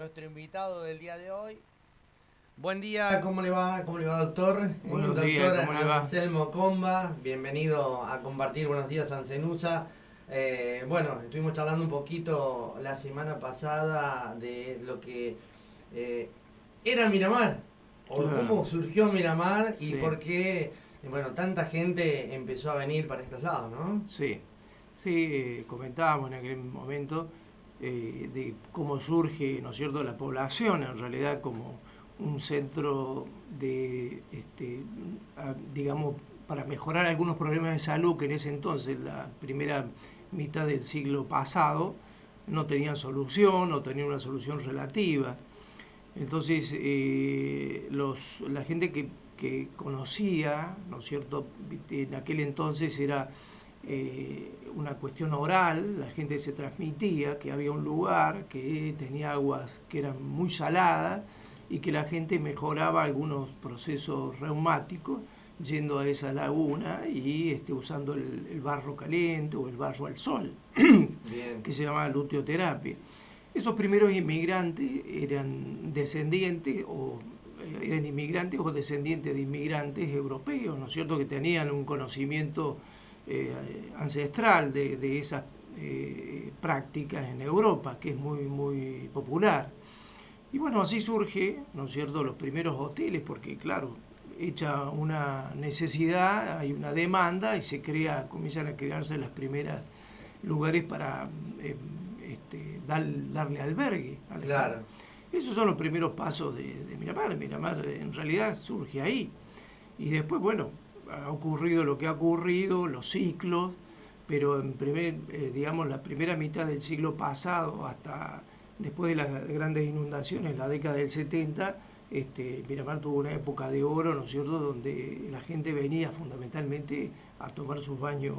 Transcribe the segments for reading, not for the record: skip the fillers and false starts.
Nuestro invitado del día de hoy. Buen día, ¿cómo le va? ¿Cómo le va, doctor? Buenos días, Doctor ¿cómo le va? Anselmo Comba, bienvenido a compartir Buenos Días Ancenusa. Bueno, estuvimos charlando un poquito la semana pasada de lo que era Miramar, o Claro, cómo surgió Miramar y sí, por qué, bueno, tanta gente empezó a venir para estos lados, ¿no? sí. Sí, comentábamos en aquel momento de cómo surge, ¿no es cierto?, la población, en realidad como un centro de, digamos, para mejorar algunos problemas de salud que en ese entonces, la primera mitad del siglo pasado, no tenían solución o tenían una solución relativa. Entonces, la gente que conocía, ¿no es cierto?, en aquel entonces era una cuestión oral, la gente se transmitía que había un lugar que tenía aguas que eran muy saladas y que la gente mejoraba algunos procesos reumáticos yendo a esa laguna y usando el barro caliente o el barro al sol, Bien, que se llamaba luteoterapia. Esos primeros inmigrantes eran descendientes o descendientes de inmigrantes europeos, ¿no es cierto?, que tenían un conocimiento ancestral de esas prácticas en Europa, que es muy, muy popular. Y bueno, así surge, ¿no es cierto?, los primeros hoteles, porque claro, hecha una necesidad, hay una demanda y comienzan a crearse las primeras lugares para darle albergue a la gente. claro. Esos son los primeros pasos de Miramar. Miramar en realidad surge ahí. Y después, bueno, ha ocurrido lo que ha ocurrido, los ciclos, pero digamos, la primera mitad del siglo pasado, hasta después de las grandes inundaciones, en la década del 70, Miramar tuvo una época de oro, ¿no es cierto?, donde la gente venía fundamentalmente a tomar sus baños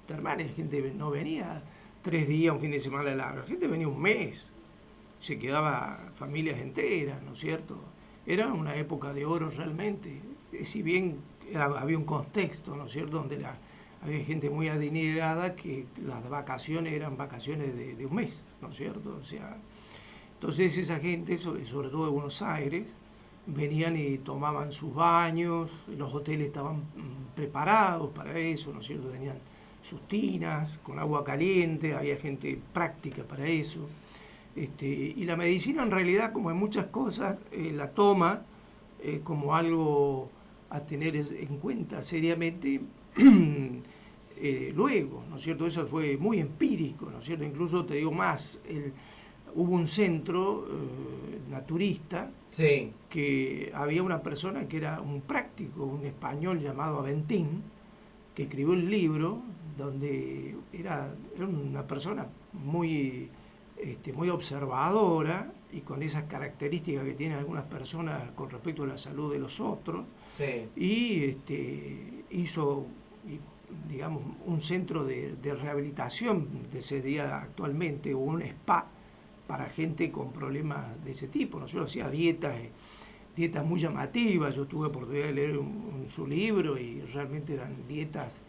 termales. La gente no venía 3 días, un fin de semana largo, la gente venía un mes, se quedaba familias enteras, ¿no es cierto? Era una época de oro realmente, si bien había un contexto, ¿no es cierto?, donde había gente muy adinerada que las vacaciones eran vacaciones de un mes, ¿no es cierto? O sea, entonces esa gente, sobre todo de Buenos Aires, venían y tomaban sus baños, los hoteles estaban preparados para eso, ¿no es cierto? Tenían sus tinas con agua caliente, había gente práctica para eso. Y la medicina en realidad, como en muchas cosas, la toma como algo a tener en cuenta seriamente luego, ¿no es cierto? Eso fue muy empírico, ¿no es cierto? Incluso te digo más, hubo un centro naturista Sí, que había una persona que era un práctico, un español llamado Aventín, que escribió el libro donde era una persona muy, muy observadora y con esas características que tienen algunas personas con respecto a la salud de los otros, sí, y hizo, digamos, un centro de rehabilitación de ese día actualmente, o un spa para gente con problemas de ese tipo. Nosotros hacía dietas muy llamativas. Yo tuve oportunidad de leer su libro y realmente eran dietas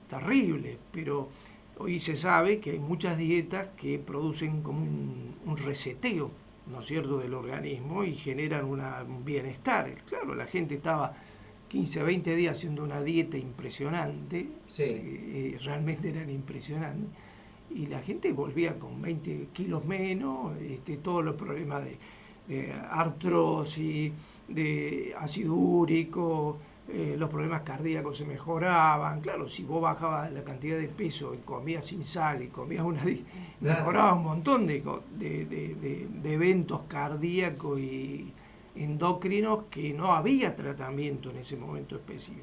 terribles, pero hoy se sabe que hay muchas dietas que producen como un reseteo, ¿no es cierto?, del organismo y generan un bienestar. Claro, la gente estaba 15 20 días haciendo una dieta impresionante, sí. realmente eran impresionantes, y la gente volvía con 20 kilos menos, todos los problemas de artrosis, de ácido úrico, los problemas cardíacos se mejoraban. Claro, si vos bajabas la cantidad de peso y comías sin sal y comías Claro. mejorabas un montón de eventos cardíacos y endocrinos que no había tratamiento en ese momento específico.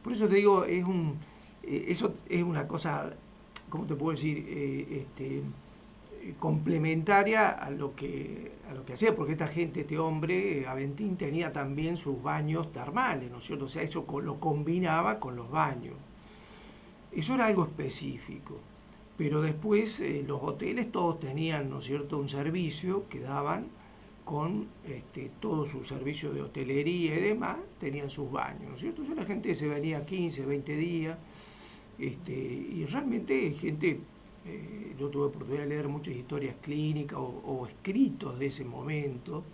Por eso te digo, eso es una cosa, ¿cómo te puedo decir? Complementaria a lo que hacía, porque esta gente, este hombre, Aventín, tenía también sus baños termales, ¿no es cierto? O sea, eso lo combinaba con los baños. Eso era algo específico. Pero después los hoteles todos tenían, ¿no es cierto?, un servicio que daban con todo su servicio de hotelería y demás, tenían sus baños, ¿no es cierto? Entonces la gente se venía 15 20 días, y realmente gente yo tuve oportunidad de leer muchas historias clínicas o escritos de ese momento,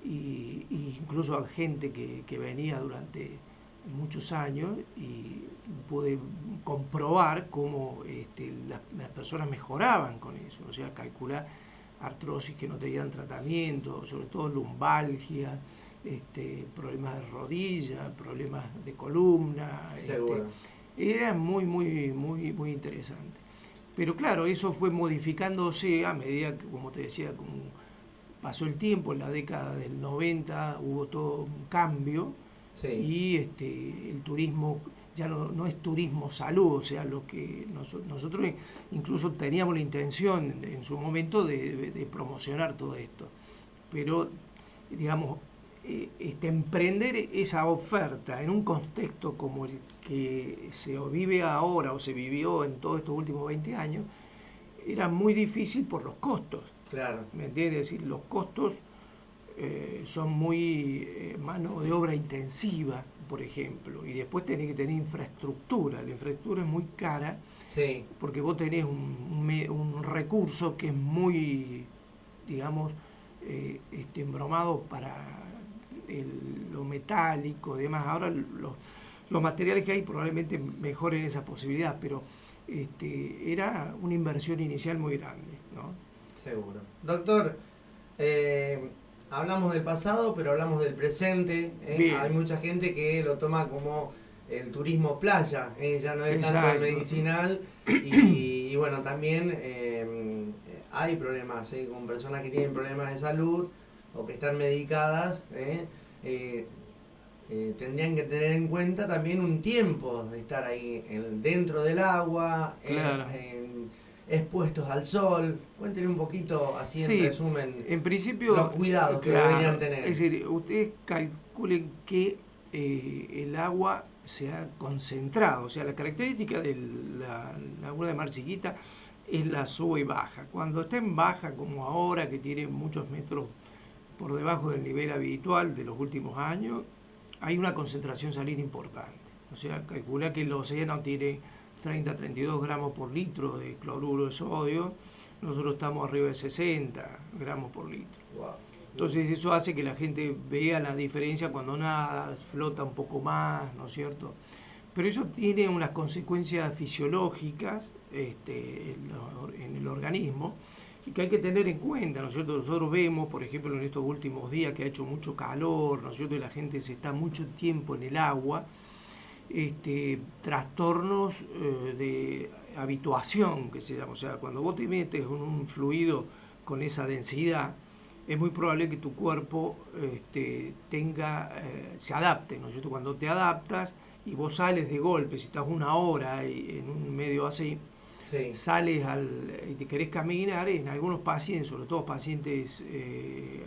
y incluso a gente que venía durante muchos años, y pude comprobar cómo las personas mejoraban con eso. O sea, calcular artrosis que no tenían tratamiento, sobre todo lumbalgia, problemas de rodilla, problemas de columna. Era muy interesante. Pero claro, eso fue modificándose a medida que, como te decía, como pasó el tiempo. En la década del 90 hubo todo un cambio, sí. Y el turismo ya no es turismo salud, o sea, lo que nosotros incluso teníamos la intención en su momento de promocionar todo esto. Pero, digamos, emprender esa oferta en un contexto como el que se vive ahora o se vivió en todos estos últimos 20 años, era muy difícil por los costos. Claro. ¿Me entiendes? Es decir, los costos son muy mano de obra intensiva, por ejemplo, y después tenés que tener infraestructura. La infraestructura es muy cara, sí. Porque vos tenés un recurso que es muy, digamos, embromado para lo metálico y demás. Ahora los materiales que hay probablemente mejoren esa posibilidad, pero era una inversión inicial muy grande, ¿no? Seguro. Doctor, hablamos del pasado, pero hablamos del presente. Hay mucha gente que lo toma como el turismo playa, ya no es tanto el medicinal, y bueno, también hay problemas con personas que tienen problemas de salud o que están medicadas. Tendrían que tener en cuenta también un tiempo de estar ahí dentro del agua, claro. Expuestos al sol. Cuéntenle un poquito, así en resumen, en principio, los cuidados que deberían tener. Es decir, ustedes calculen que el agua se ha concentrado. O sea, la característica de la laguna de Mar Chiquita es la sube y baja. Cuando está en baja, como ahora, que tiene muchos metros por debajo del nivel habitual de los últimos años, hay una concentración salina importante. O sea, calcula que el océano tiene 30-32 gramos por litro de cloruro de sodio, nosotros estamos arriba de 60 gramos por litro. Wow. Entonces eso hace que la gente vea la diferencia cuando nada, flota un poco más, ¿no es cierto? Pero eso tiene unas consecuencias fisiológicas en el organismo, y que hay que tener en cuenta, ¿no es cierto? Nosotros vemos, por ejemplo, en estos últimos días que ha hecho mucho calor, ¿no es cierto? Y la gente se está mucho tiempo en el agua, trastornos de habituación, que se llama. O sea, cuando vos te metes en un fluido con esa densidad, es muy probable que tu cuerpo se adapte, ¿no es cierto? Cuando te adaptas y vos sales de golpe, si estás una hora en un medio así, sí. Sales y te querés caminar, en algunos pacientes, sobre todo pacientes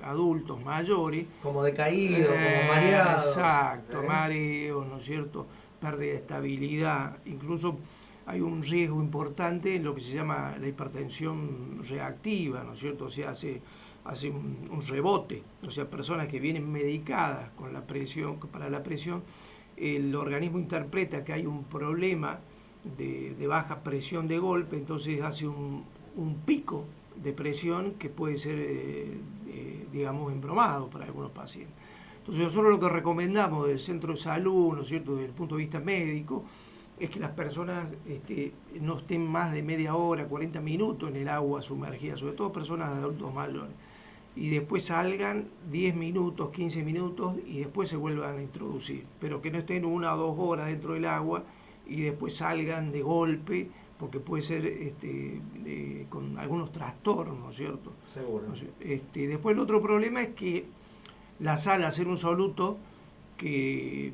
adultos, mayores, como decaídos, como mareados. Exacto, mareos, ¿no es cierto? Pérdida de estabilidad. Incluso hay un riesgo importante en lo que se llama la hipertensión reactiva, ¿no es cierto? O sea, hace un rebote. O sea, personas que vienen medicadas con la presión, para la presión, el organismo interpreta que hay un problema de baja presión de golpe, entonces hace un pico de presión que puede ser, digamos, embromado para algunos pacientes. Entonces nosotros lo que recomendamos del centro de salud, ¿no es cierto?, desde el punto de vista médico, es que las personas no estén más de media hora, 40 minutos en el agua sumergida, sobre todo personas de adultos mayores, y después salgan 10 minutos, 15 minutos y después se vuelvan a introducir, pero que no estén 1 o 2 horas dentro del agua y después salgan de golpe, porque puede ser con algunos trastornos, ¿no es cierto? Seguro. Después el otro problema es que la sal, al ser un soluto que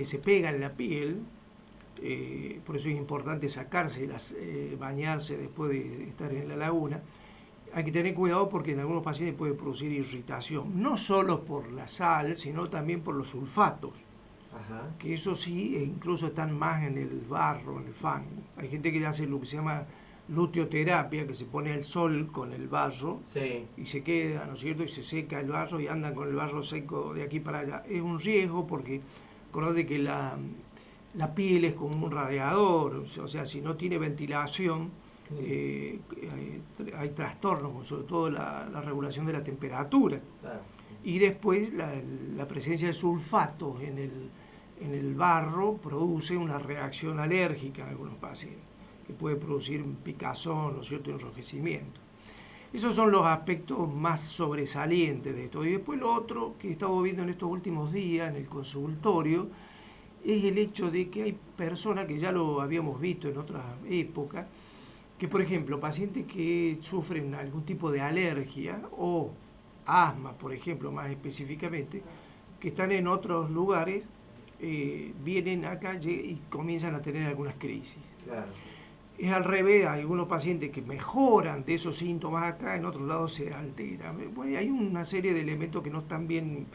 se pega en la piel, por eso es importante sacarse, bañarse después de estar en la laguna. Hay que tener cuidado porque en algunos pacientes puede producir irritación, no solo por la sal, sino también por los sulfatos. Ajá. Que eso sí, incluso están más en el barro, en el fango. Hay gente que hace lo que se llama luteoterapia, que se pone al sol con el barro, sí, y se queda, ¿no es cierto?, y se seca el barro y andan con el barro seco de aquí para allá. Es un riesgo porque, acordate que la piel es como un radiador, o sea, si no tiene ventilación, hay trastornos, sobre todo la regulación de la temperatura. Claro. Y después la presencia de sulfatos en el barro produce una reacción alérgica en algunos pacientes, que puede producir un picazón, ¿no es cierto?, enrojecimiento. Esos son los aspectos más sobresalientes de esto. Y después lo otro que he estado viendo en estos últimos días en el consultorio es el hecho de que hay personas que ya lo habíamos visto en otras épocas, que por ejemplo pacientes que sufren algún tipo de alergia o asma, por ejemplo, más específicamente, que están en otros lugares, vienen acá y comienzan a tener algunas crisis. Claro. Es al revés, hay algunos pacientes que mejoran de esos síntomas acá, en otros lados se alteran. Bueno, hay una serie de elementos que no están bien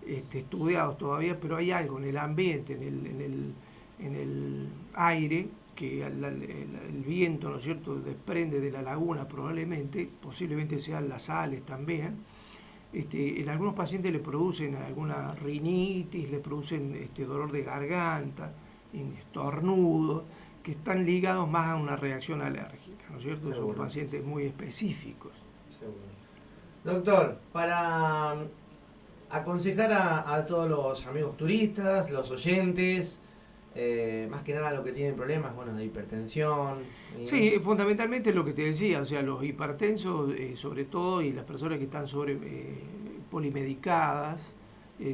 estudiados todavía, pero hay algo en el ambiente, en el aire, que el viento, ¿no es cierto?, desprende de la laguna probablemente, posiblemente sean las sales también. En algunos pacientes le producen alguna rinitis, le producen dolor de garganta, estornudos, que están ligados más a una reacción alérgica, ¿no es cierto? Seguro. Son pacientes muy específicos. Seguro. Doctor, para aconsejar a todos los amigos turistas, los oyentes, más que nada los que tienen problemas, bueno, de hipertensión. Sí, fundamentalmente lo que te decía, o sea, los hipertensos, sobre todo, y las personas que están polimedicadas,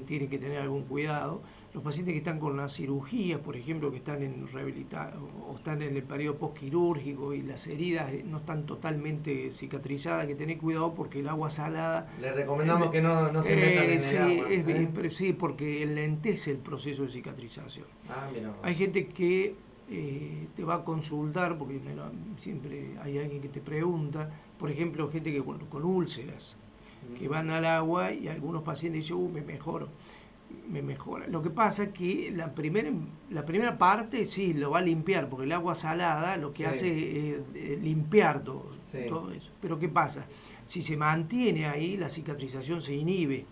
tienen que tener algún cuidado. Los pacientes que están con una cirugía, por ejemplo, que están en o están en el periodo postquirúrgico y las heridas no están totalmente cicatrizadas, hay que tener cuidado porque el agua salada... Le recomendamos que no se metan en sí, el agua. Sí, porque enlentece el proceso de cicatrización. Ah, mira. Hay gente que te va a consultar, porque siempre hay alguien que te pregunta, por ejemplo, gente que con úlceras, que van al agua y algunos pacientes dicen, me mejora. Lo que pasa es que la primera parte sí lo va a limpiar, porque el agua salada lo que hace es limpiar todo eso. Pero ¿qué pasa? Si se mantiene ahí, la cicatrización se inhibe.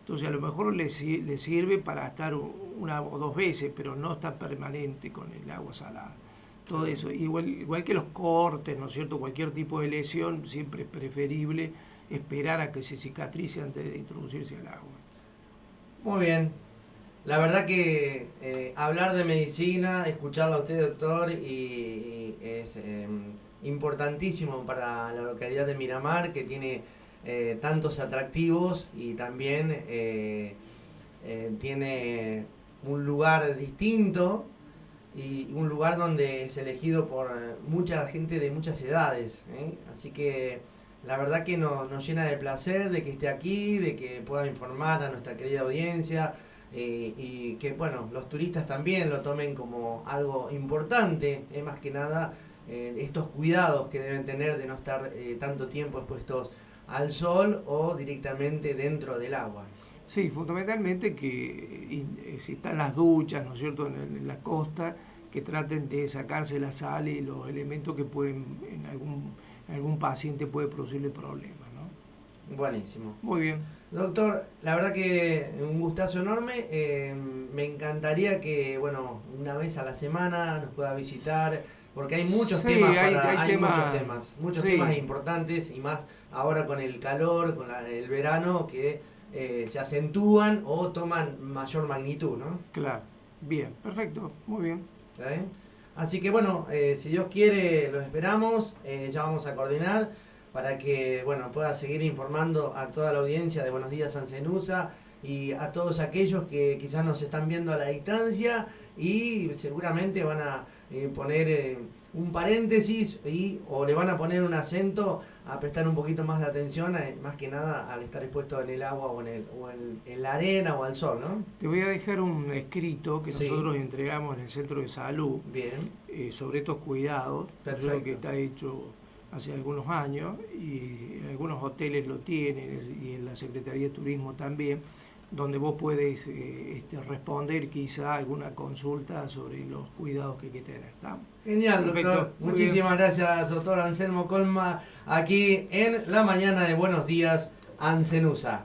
Entonces a lo mejor le sirve para estar una o dos veces, pero no está permanente con el agua salada. Todo eso, igual que los cortes, ¿no es cierto? Cualquier tipo de lesión, siempre es preferible esperar a que se cicatrice antes de introducirse al agua. Muy bien. La verdad que hablar de medicina, escucharlo a usted, doctor, y es importantísimo para la localidad de Miramar, que tiene tantos atractivos y también tiene un lugar distinto y un lugar donde es elegido por mucha gente de muchas edades. Así que la verdad que nos llena de placer de que esté aquí, de que pueda informar a nuestra querida audiencia y que, bueno, los turistas también lo tomen como algo importante, más que nada estos cuidados que deben tener de no estar tanto tiempo expuestos al sol o directamente dentro del agua. Sí, fundamentalmente que si están las duchas, ¿no es cierto?, en la costa, que traten de sacarse la sal y los elementos que pueden en algún paciente puede producirle problemas, ¿no? Buenísimo. Muy bien. Doctor, la verdad que un gustazo enorme. Me encantaría que, bueno, una vez a la semana nos pueda visitar, porque hay muchos temas, muchos temas importantes, y más ahora con el calor, con el verano, que se acentúan o toman mayor magnitud, ¿no? Claro. Bien, perfecto, muy bien. ¿Está bien? Así que bueno, si Dios quiere, los esperamos, ya vamos a coordinar para que, bueno, pueda seguir informando a toda la audiencia de Buenos Días Sancenusa y a todos aquellos que quizás nos están viendo a la distancia y seguramente van a poner un paréntesis o le van a poner un acento a prestar un poquito más de atención, más que nada al estar expuesto en el agua o en la arena o al sol, ¿no? Te voy a dejar un escrito que Sí. nosotros entregamos en el centro de salud. Bien. Sobre estos cuidados, Perfecto. que está hecho hace algunos años y algunos hoteles lo tienen y en la Secretaría de Turismo también, donde vos puedes responder quizá alguna consulta sobre los cuidados que hay que tener. ¿Está? Genial, Perfecto. doctor. Muy Muchísimas gracias, doctor Anselmo Colma, aquí en la mañana de Buenos Días Ancenusa.